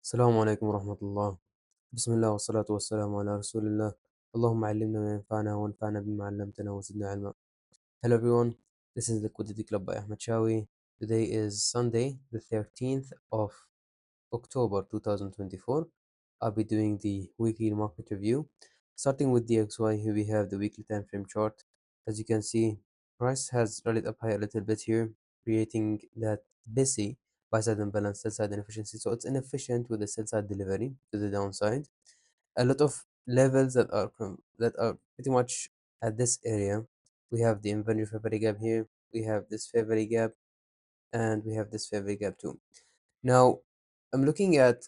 السلام عليكم ورحمة الله. بسم الله والصلاة والسلام على رسول الله. اللهم علمنا ما ينفعنا وانفعنا بما علمتنا وزدنا علما. Hello everyone, this is Liquidity Club by Ahmed Shawi. Today is Sunday, the 13th of October 2024. I'll be doing the weekly market review. Starting with DXY, here we have the weekly time frame chart. As you can see, price has rallied up high a little bit here, creating that busy buy side imbalance, sell side inefficiency. So it's inefficient with the sell side delivery to the downside. A lot of levels that are pretty much at this area. We have the inventory favorite gap here. We have this favorite gap, and we have this favorite gap too. Now, I'm looking at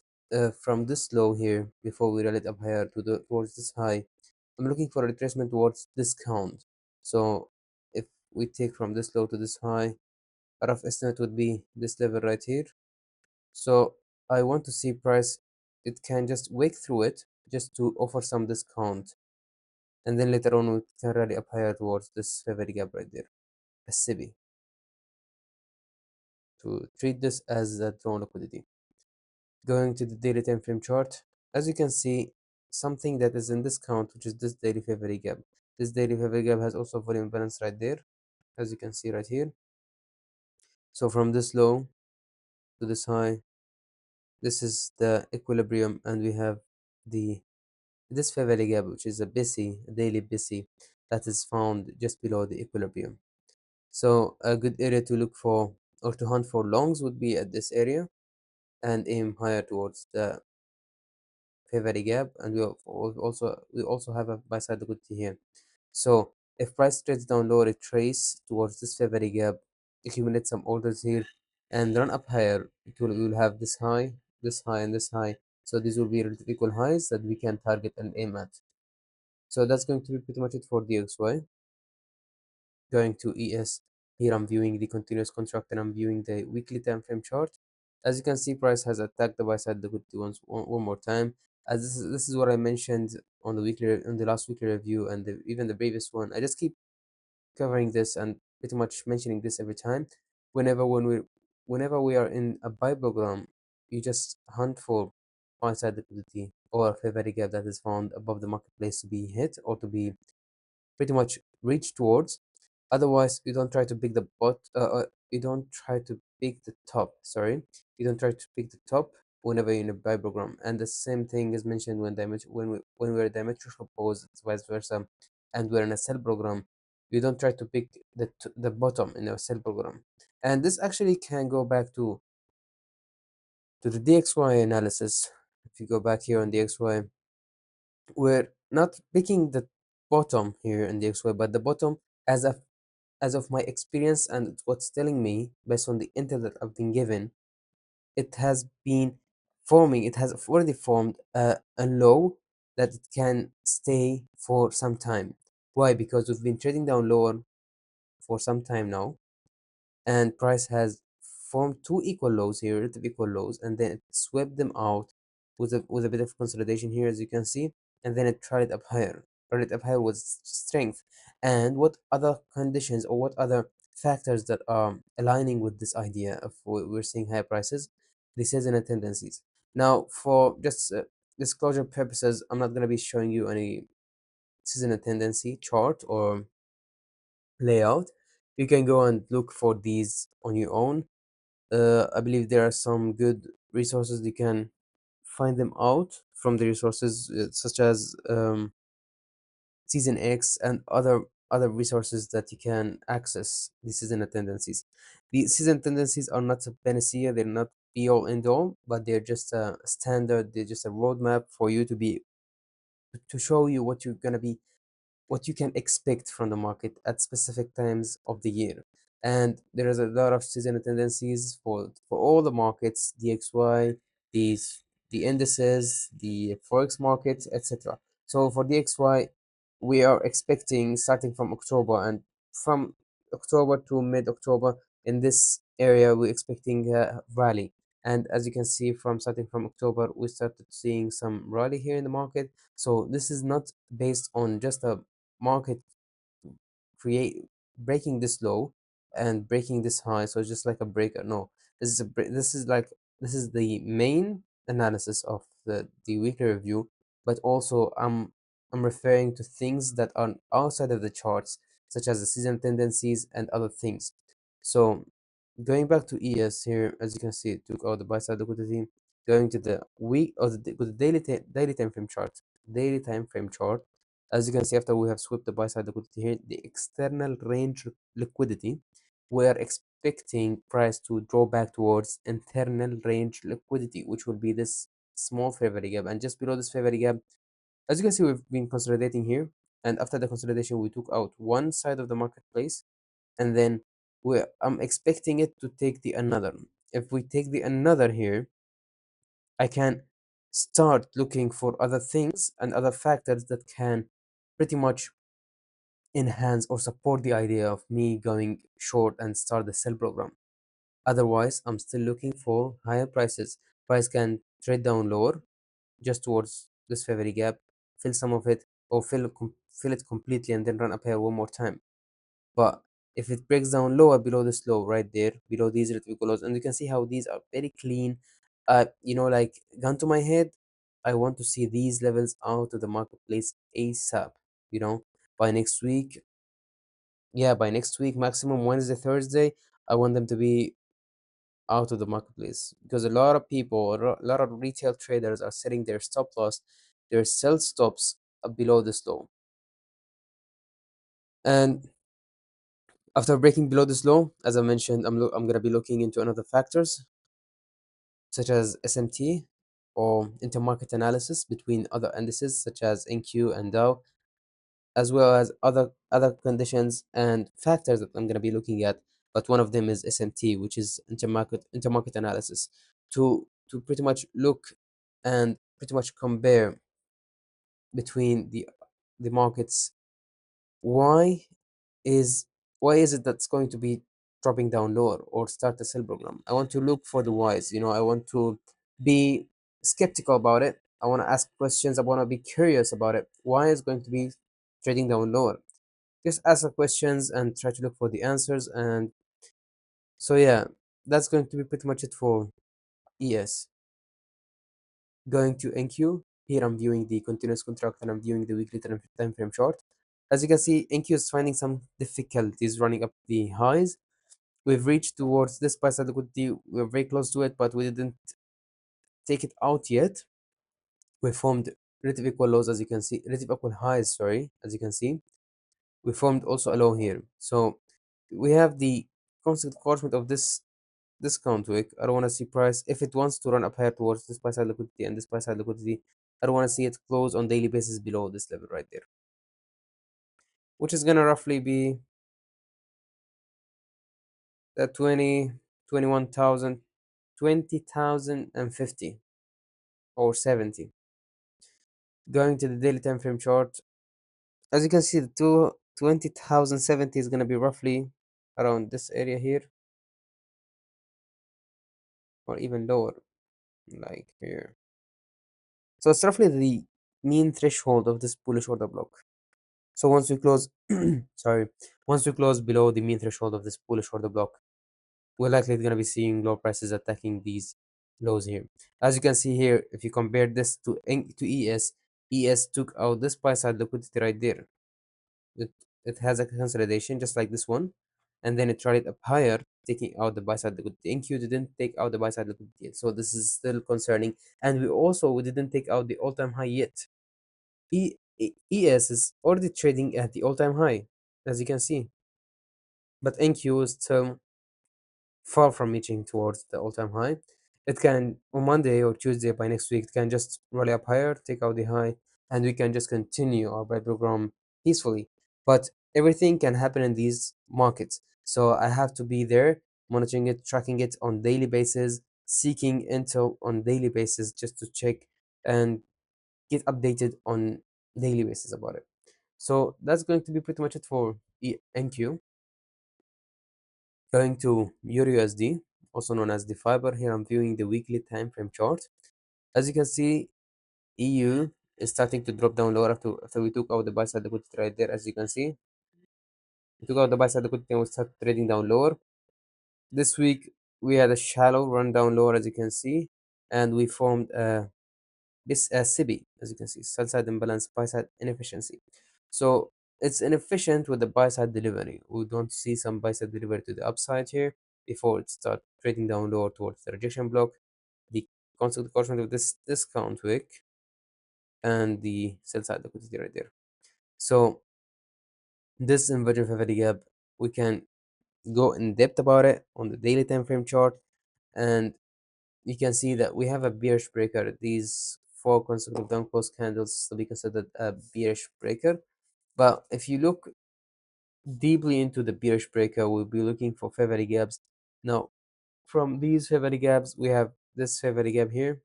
from this low here before we rallied up higher towards this high. I'm looking for a retracement towards this count. So if we take from this low to this high, a rough estimate would be this level right here. So I want to see price. It can just wake through it just to offer some discount, and then later on we can rally up higher towards this favorite gap right there, a SIBI, to treat this as a drawn liquidity. Going to the daily time frame chart, as you can see, something that is in discount, which is this daily favorite gap. This daily favorite gap has also volume balance right there, as you can see right here. So from this low to this high, this is the equilibrium, and we have the this favorite gap, which is a daily busy, that is found just below the equilibrium. So a good area to look for or to hunt for longs would be at this area and aim higher towards the favorite gap, and we also have a buy side liquidity here. So if price trades down lower, it trace towards this favorite gap, accumulate some orders here, and run up higher. We will have this high, this high, and this high. So these will be relative equal highs that we can target and aim at. So that's going to be pretty much it for DXY. Going to ES, here I'm viewing the continuous contract and I'm viewing the weekly time frame chart. As you can see, price has attacked the buy side liquidity one more time. As this is what I mentioned on the last weekly review and even the previous one. I just keep covering this and pretty much mentioning this every time. Whenever we are in a buy program, you just hunt for buy side liquidity or a favorite gap that is found above the marketplace to be hit or to be pretty much reach towards. Otherwise, you don't try to pick the you don't try to pick the top. Sorry, you don't try to pick the top whenever you're in a buy program. And the same thing is mentioned when we're diametrical opposites, vice versa, and we're in a sell program. You don't try to pick the bottom in a sell program. And this actually can go back to the DXY analysis. If you go back here on DXY, we're not picking the bottom here in DXY, but the bottom as a as of my experience and what's telling me based on the intel that I've been given, it has been forming, it has already formed a low that it can stay for some time. Why? Because we've been trading down lower for some time now, and price has formed two equal lows here, relative equal lows, and then it swept them out with a bit of consolidation here, as you can see, and then it tried up higher. Tried it up higher with strength. And what other conditions or what other factors that are aligning with this idea of we're seeing higher prices? The seasonal tendencies. Now, for just disclosure purposes, I'm not going to be showing you any seasonal tendency chart or layout. You can go and look for these on your own. I believe there are some good resources. You can find them out from the resources such as Season X and other resources that you can access the seasonal tendencies. The season tendencies are not a panacea, they're not be all end all, but they're just a standard, they're just a roadmap for you to show you what you can expect from the market at specific times of the year. And there is a lot of seasonal tendencies for all the markets, DXY, these the indices, the forex markets, etc. So for DXY, we are expecting starting from October, and from October to mid-October in this area we're expecting a rally. And as you can see, from starting from October, we started seeing some rally here in the market. So this is not based on just a market create breaking this low and breaking this high, so it's just like a breaker. No, this is the main analysis of the weekly review, but also I'm referring to things that are outside of the charts, such as the season tendencies and other things. So going back to ES here, as you can see, it took out the buy side liquidity. Going to the week or the daily time frame chart, daily time frame chart. As you can see, after we have swept the buy side liquidity here, the external range liquidity, we are expecting price to draw back towards internal range liquidity, which will be this small fair value gap. And just below this fair value gap, as you can see, we've been consolidating here. And after the consolidation, we took out one side of the marketplace, and then I'm expecting it to take the another. If we take the another here, I can start looking for other things and other factors that can pretty much enhance or support the idea of me going short and start the sell program. Otherwise, I'm still looking for higher prices. Price can trade down lower just towards this favor gap, fill some of it, or fill it completely and then run up here one more time. But if it breaks down lower below this low right there, below these red lows, and you can see how these are very clean. Like gun to my head, I want to see these levels out of the marketplace ASAP. You know, by next week, yeah, by next week, maximum Wednesday, Thursday, I want them to be out of the marketplace because a lot of people, a lot of retail traders are setting their stop loss, their sell stops below this low. And after breaking below this low, as I mentioned, I'm going to be looking into another factors such as SMT or intermarket analysis between other indices such as NQ and Dow, as well as other conditions and factors that I'm going to be looking at. But one of them is SMT, which is intermarket analysis, to pretty much look and pretty much compare between the markets. Why is why is it that's going to be dropping down lower or start a sell program? I want to look for the whys. I want to be skeptical about it. I want to ask questions. I want to be curious about it. Why is going to be trading down lower? Just ask the questions and try to look for the answers. And so yeah, that's going to be pretty much it for ES. Going to NQ, here I'm viewing the continuous contract and I'm viewing the weekly time frame chart. As you can see, NQ is finding some difficulties running up the highs. We've reached towards this price of liquidity. We're very close to it, but we didn't take it out yet. We formed relative equal lows, as you can see, relative equal highs, sorry, as you can see. We formed also a low here. So we have the constant encouragement of this discount wick. I don't want to see price if it wants to run up here towards this price side liquidity and this price side liquidity. I don't want to see it close on daily basis below this level right there, which is gonna roughly be the 20, 21,000, 20,050 or 70. Going to the daily time frame chart, as you can see, the 20,070 is gonna be roughly around this area here, or even lower, like here. So it's roughly the mean threshold of this bullish order block. So once we close, sorry, once we close below the mean threshold of this bullish order block, we're likely going to be seeing low prices attacking these lows here. As you can see here, if you compare this to ES, ES took out this price side liquidity right there. It has a consolidation just like this one, and then it tried up higher, taking out the buy side liquidity. NQ didn't take out the buy side liquidity yet, so this is still concerning. And we didn't take out the all-time high yet. ES is already trading at the all-time high, as you can see, but NQ is still far from reaching towards the all-time high. It can on Monday or Tuesday by next week, it can just rally up higher, take out the high, and we can just continue our buy program peacefully. But everything can happen in these markets, so I have to be there, monitoring it, tracking it on daily basis, seeking intel on daily basis just to check and get updated on daily basis about it. So that's going to be pretty much it for NQ. Going to Euro USD, also known as the fiber. Here I'm viewing the weekly time frame chart. As you can see, EU is starting to drop down lower after we took out the buy side liquidity right there. As you can see, we took out the buy side liquidity and we start trading down lower. This week we had a shallow run down lower, as you can see. and we formed this SIBI, as you can see, sell side imbalance, buy side inefficiency. So it's inefficient with the buy side delivery. We don't see some buy side delivery to the upside here before it start trading down lower towards the rejection block, the constant corresponding of this discount wick, and the sell side liquidity right there. So this inversion favor gap, we can go in depth about it on the daily time frame chart, and you can see that we have a bearish breaker. These four consecutive down close candles will be considered a bearish breaker. But if you look deeply into the bearish breaker, we'll be looking for favor gaps. Now, from these favor gaps, we have this favor gap here,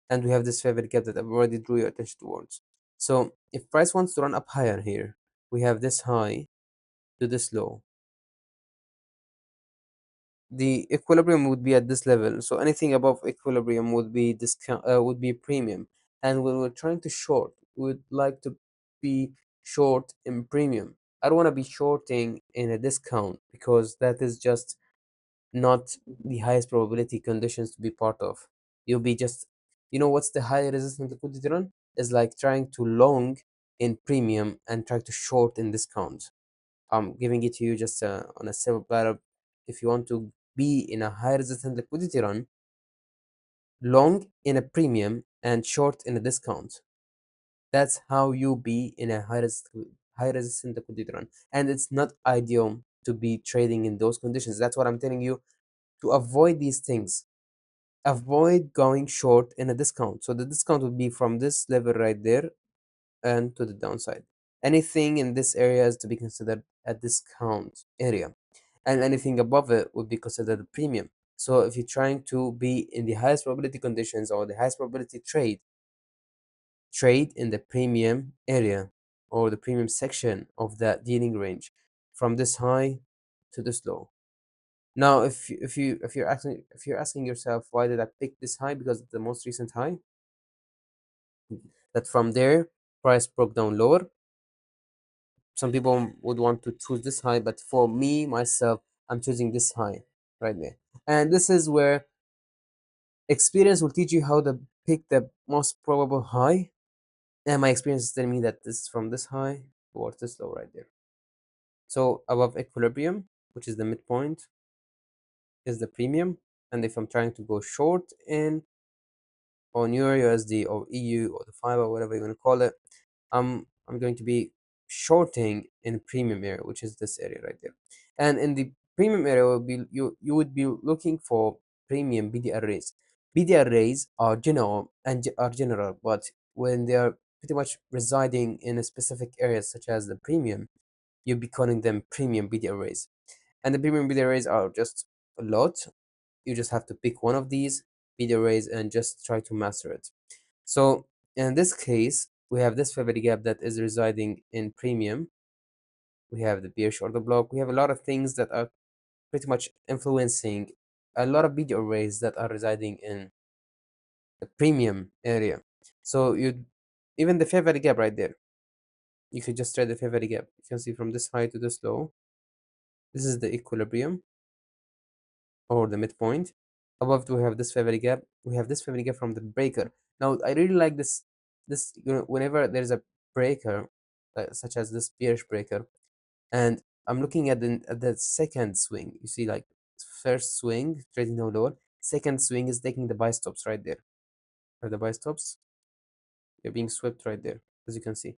and we have this favor gap that I've already drew your attention towards. So if price wants to run up higher here, we have this high to this low. The equilibrium would be at this level, so anything above equilibrium would be discount, would be premium. And when we're trying to short, we would like to be short in premium. I don't want to be shorting in a discount because that is just not the highest probability conditions to be part of. You'll be just, what's the high resistant liquidity run is like trying to long in premium and try to short in discount. I'm giving it to you just on a simple platter. If you want to be in a high resistant liquidity run, long in a premium and short in a discount. That's how you be in a high resistant liquidity run. And it's not ideal to be trading in those conditions. That's what I'm telling you, to avoid these things. Avoid going short in a discount. So the discount would be from this level right there and to the downside. Anything in this area is to be considered a discount area, and anything above it would be considered a premium. So if you're trying to be in the highest probability conditions or the highest probability trade, trade in the premium area or the premium section of that dealing range, from this high to this low. Now, if you're asking yourself why did I pick this high, because it's the most recent high, that from there price broke down lower. Some people would want to choose this high, but for me myself, I'm choosing this high right there. And this is where experience will teach you how to pick the most probable high. And my experience is telling me that this is from this high towards this low right there. So above equilibrium, which is the midpoint, is the premium. And if I'm trying to go short in on Euro USD or EU or the fiber, whatever you want to call it, I'm going to be shorting in premium area, which is this area right there. And in the premium area will be you would be looking for premium BD arrays. BD arrays are general, but when they are pretty much residing in a specific area such as the premium, you'll be calling them premium BD arrays. And the premium BD arrays are just a lot. You just have to pick one of these BD arrays and just try to master it. So in this case, we have this favor gap that is residing in premium. We have the bearish order block. We have a lot of things that are pretty much influencing a lot of BD arrays that are residing in the premium area. So you even the favor gap right there, you could just trade the favor gap. You can see from this high to this low. This is the equilibrium or the midpoint. Above we have this favor gap. We have this favor gap from the breaker. Now I really like this whenever there's a breaker such as this bearish breaker, and I'm looking at the second swing. You see, like, first swing trading down lower, second swing is taking the buy stops right there. Are the buy stops? They're being swept right there, as you can see.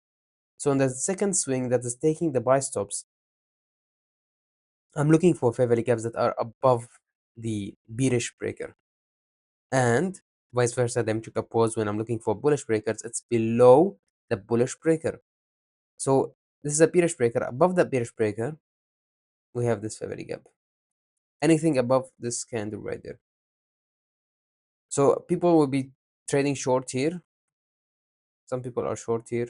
So in the second swing that is taking the buy stops, I'm looking for favor gaps that are above the bearish breaker, and vice versa. The took a pause when I'm looking for bullish breakers. It's below the bullish breaker. So this is a bearish breaker. Above the bearish breaker, we have this favor gap. Anything above this candle right there. So people will be trading short here. Some people are short here,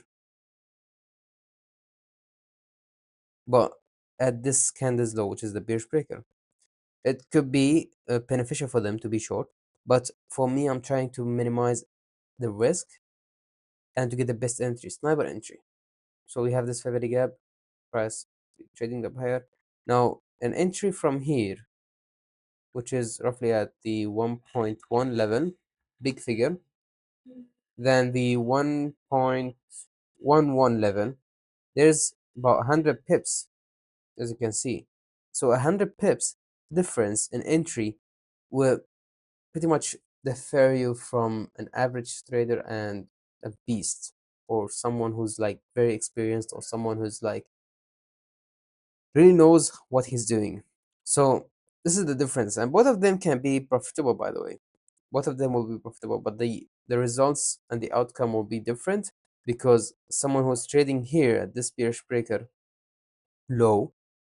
but at this candle's low, which is the bearish breaker, it could be beneficial for them to be short. But for me, I'm trying to minimize the risk and to get the best entry, sniper entry. So we have this favor gap, price trading up higher. Now an entry from here which is roughly at the 1.1 level, big figure, then the 1.11 level, there's about 100 pips, as you can see. So 100 pips difference in entry will pretty much differ you from an average trader and a beast, or someone who's like very experienced, or someone who's like really knows what he's doing. So this is the difference, and both of them can be profitable, by the way. Both of them will be profitable, but the results and the outcome will be different, because someone who's trading here at this bearish breaker low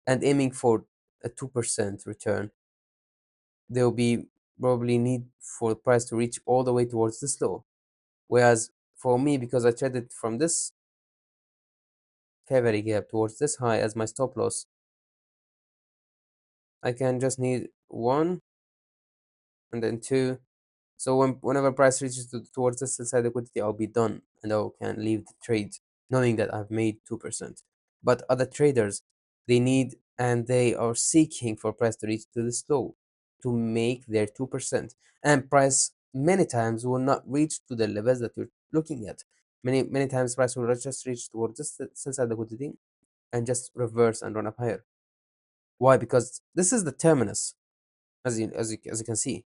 and aiming for a 2% return, they'll be probably need for the price to reach all the way towards this low. Whereas for me, because I traded from this fair gap towards this high as my stop loss, I can just need one and then two. So whenever price reaches towards this side liquidity, I'll be done and I can leave the trade knowing that I've made 2%. But other traders, they need and they are seeking for price to reach to this low to make their 2%. And price many times will not reach to the levels that you're looking at. Many times price will just reach towards this side liquidity and just reverse and run up higher. Why? Because this is the terminus, as you can see.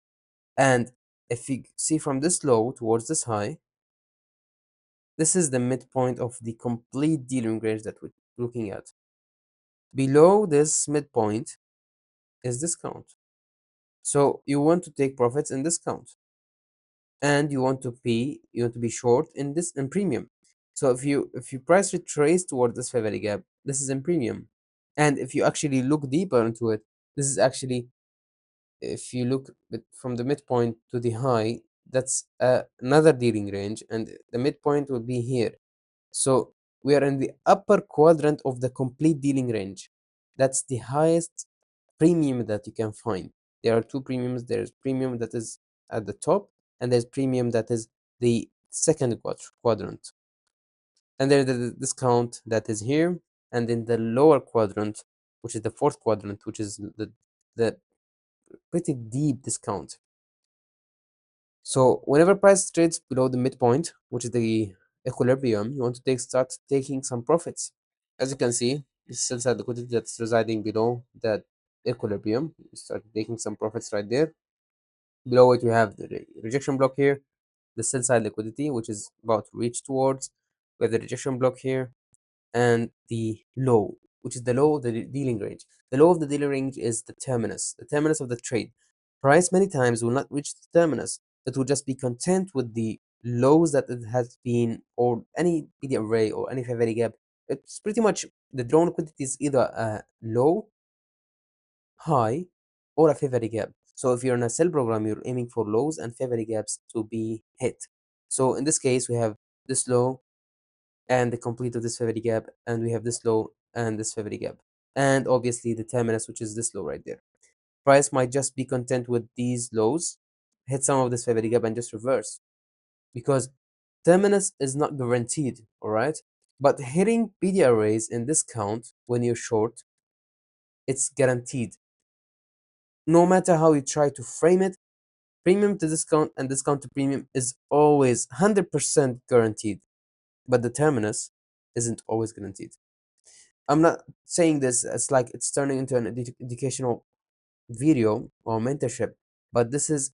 And if you see from this low towards this high, this is the midpoint of the complete dealing range that we're looking at. Below this midpoint is discount. So you want to take profits in discount, and you want to be short in this in premium. So if you price retrace towards this fair value gap, this is in premium. And if you actually look deeper into it, this is actually, if you look from the midpoint to the high, that's another dealing range, and the midpoint will be here. So we are in the upper quadrant of the complete dealing range. That's the highest premium that you can find. There are two premiums. There's premium that is at the top, and there's premium that is the second quadrant. And there's the discount that is here, and in the lower quadrant, which is the fourth quadrant, which is the pretty deep discount. So whenever price trades below the midpoint, which is the equilibrium, you want to start taking some profits. As you can see, this is inside liquidity that's residing below that equilibrium. You start taking some profits right there. Below it, you have the rejection block here, the sell side liquidity, which is about to reach towards. We have the rejection block here, and the low, which is the low of the dealing range. The low of the dealing range is the terminus of the trade. Price many times will not reach the terminus. It will just be content with the lows that it has been, or any PD array or any fair value gap. It's pretty much the drawn liquidity is either a low, high, or a fair value gap. So if you're in a sell program, you're aiming for lows and fair value gaps to be hit. So in this case, we have this low and the complete of this fair value gap, and we have this low and this fair value gap, and obviously the terminus, which is this low right there. Price might just be content with these lows, hit some of this fair value gap, and just reverse, because terminus is not guaranteed, all right? But hitting PD arrays in discount when you're short, it's guaranteed. No matter how you try to frame it, premium to discount and discount to premium is always 100% guaranteed, but the terminus isn't always guaranteed. I'm not saying this as like it's turning into an educational video or mentorship, but this is,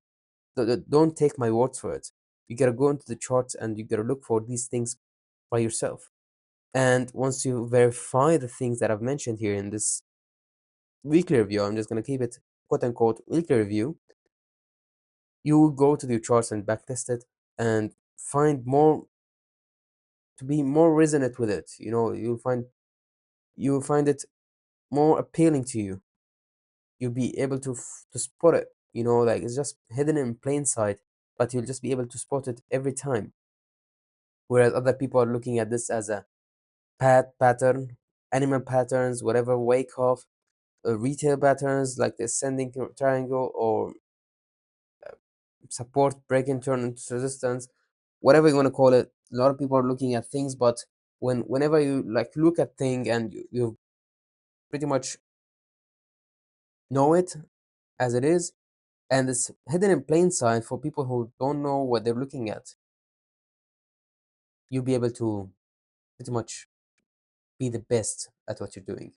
don't take my words for it. You gotta go into the charts and you gotta look for these things by yourself. And once you verify the things that I've mentioned here in this weekly review, I'm just gonna keep it quote unquote weekly review. You will go to the charts and backtest it and find more to be more resonant with it. You'll find it more appealing to you. You'll be able to spot it. Like it's just hidden in plain sight, but you'll just be able to spot it every time. Whereas other people are looking at this as a pattern, animal patterns, whatever, wake off, retail patterns like the ascending triangle, or support, break and turn into resistance, whatever you want to call it. A lot of people are looking at things, but whenever you like look at thing and you pretty much know it as it is, and it's hidden in plain sight for people who don't know what they're looking at. You'll be able to pretty much be the best at what you're doing.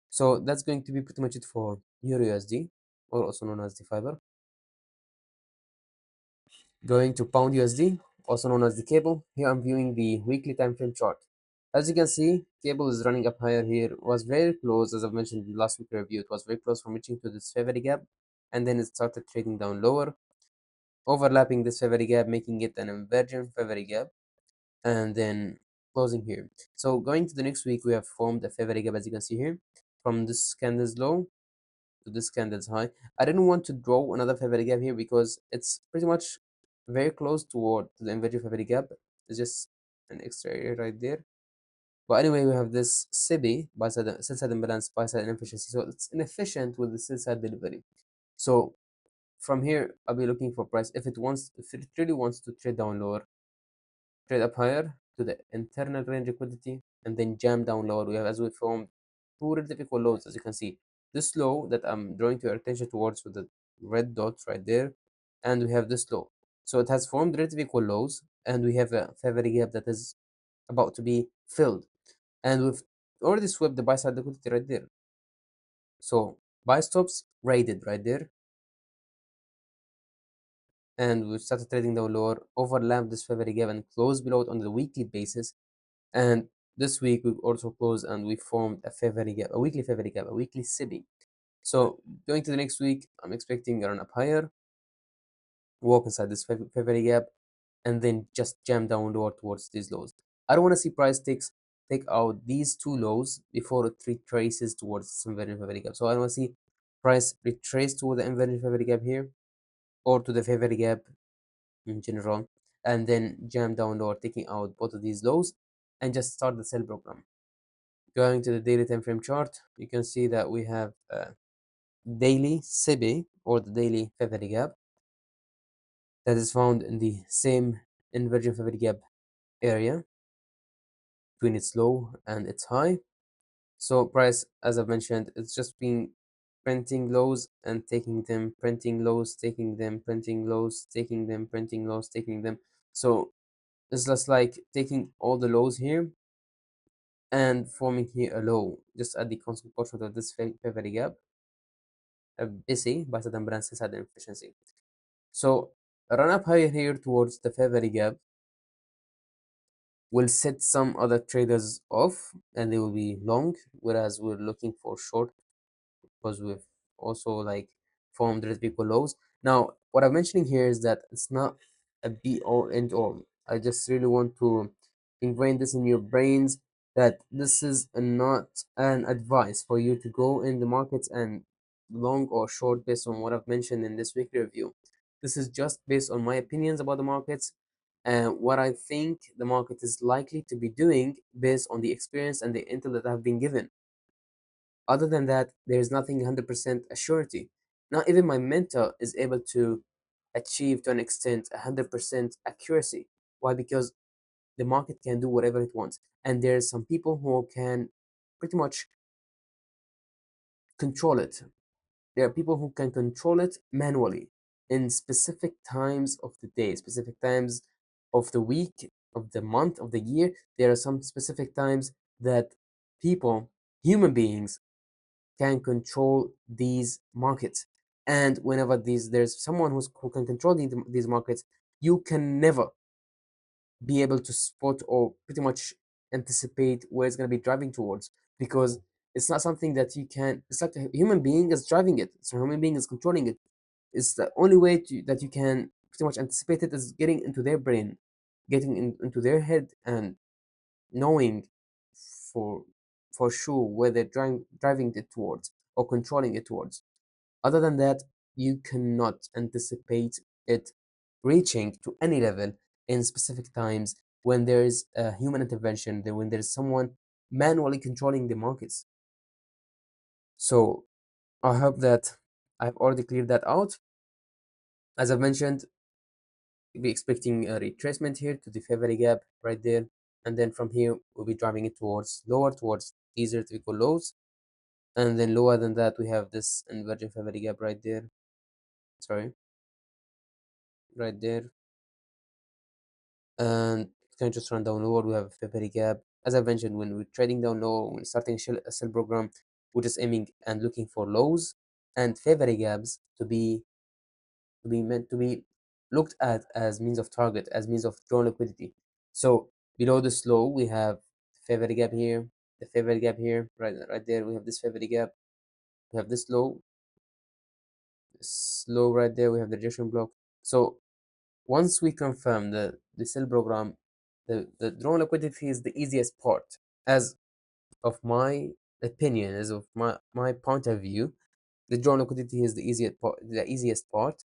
So that's going to be pretty much it for Euro USD, or also known as the fiber. Going to Pound USD, also known as the cable. Here I'm viewing the weekly time frame chart. As you can see, cable is running up higher here. Was very close, as I've mentioned in the last week review. It was very close from reaching to this favorite gap, and then it started trading down lower, overlapping this favorite gap, making it an inversion favorite gap, and then closing here. So going to the next week, we have formed a favorite gap, as you can see here, from this candle's low to this candle's high. I didn't want to draw another favorite gap here because it's pretty much very close toward the inverted favorite gap. It's just an extra area right there. But anyway, we have this SIBI, buy side, sell side imbalance, buy side inefficiency. So it's inefficient with the sell side delivery. So from here, I'll be looking for price. If it really wants to trade down lower, trade up higher to the internal range liquidity, and then jam down lower. We have, as we formed, two relative equal lows, as you can see. This low that I'm drawing to your attention towards with the red dots right there, and we have this low. So it has formed relative equal lows, and we have a favorite gap that is about to be filled. And we've already swept the buy side liquidity right there. So buy stops raided right there, and we started trading down lower, overlapped this favorite gap and closed below it on the weekly basis. And this week we also closed and we formed a favorite gap, a weekly favorite gap, a weekly SIBI. So going to the next week, I'm expecting a run up higher, walk inside this favorite gap, and then just jam down lower towards these lows. I don't want to see price take out these two lows before it retraces towards some inverted favorite gap. So I don't want to see price retrace to the inverted favorite gap here, or to the favorite gap in general, and then jam down lower, taking out both of these lows, and just start the sell program. Going to the daily time frame chart, you can see that we have daily SIBI, or the daily favorite gap, that is found in the same inversion favorite gap area between its low and its high. So price, as I've mentioned, it's just been printing lows and taking them, printing lows, taking them, printing lows, taking them, printing lows, taking them. So it's just like taking all the lows here and forming here a low, just at the constant portion of this favorite gap, a busy by certain branches had inefficiency. So run up higher here towards the favorite gap will set some other traders off, and they will be long, whereas we're looking for short because we've also like formed red people lows. Now, what I'm mentioning here is that it's not a be all end all. I just really want to ingrain this in your brains that this is not an advice for you to go in the markets and long or short based on what I've mentioned in this weekly review. This is just based on my opinions about the markets and what I think the market is likely to be doing based on the experience and the intel that I've been given. Other than that, there's nothing 100% a surety. Not even my mentor is able to achieve to an extent 100% accuracy. Why? Because the market can do whatever it wants. And there's some people who can pretty much control it. There are people who can control it manually in specific times of the day, specific times of the week, of the month, of the year. There are some specific times that people, human beings, can control these markets. And whenever there's someone who can control these markets, you can never be able to spot or pretty much anticipate where it's going to be driving towards, because it's not something that you can. It's like a human being is driving it. So a human being is controlling it. It's the only way that you can pretty much anticipate it is getting into their brain, getting into their head, and knowing for for sure where they're driving it towards or controlling it towards. Other than that, you cannot anticipate it reaching to any level in specific times when there is a human intervention, then when there is someone manually controlling the markets. So I hope that I've already cleared that out. As I've mentioned, we'll be expecting a retracement here to the favorite gap right there. And then from here, we'll be driving it towards lower, towards these equal lows. And then lower than that, we have this inverted favorite gap right there. sorry, right there. And you can just run down lower. We have a very gap. As I mentioned, when we're trading down low, when starting a sell program, we're just aiming and looking for lows and favorite gaps to be meant to be looked at as means of target, as means of drawn liquidity. So below this low, we have favorite gap here, the favorite gap here, right there. We have this favorite gap. We have this low right there. We have the rejection block. So once we confirm the sell program, the drawn liquidity is the easiest part. As of my opinion, as of my point of view, the drawn liquidity is the easiest part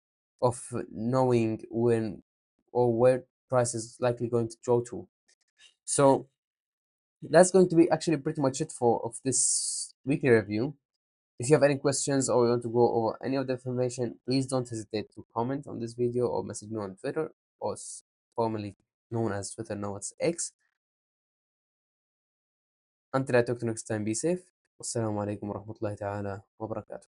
of knowing when or where price is likely going to draw to. So that's going to be actually pretty much it for of this weekly review. If you have any questions or you want to go over any of the information, please don't hesitate to comment on this video or message me on Twitter, or formerly known as Twitter, now it's X. Until I talk to you next time, be safe. Wassalamu alaikum warahmatullahi ta'ala wabarakatuh.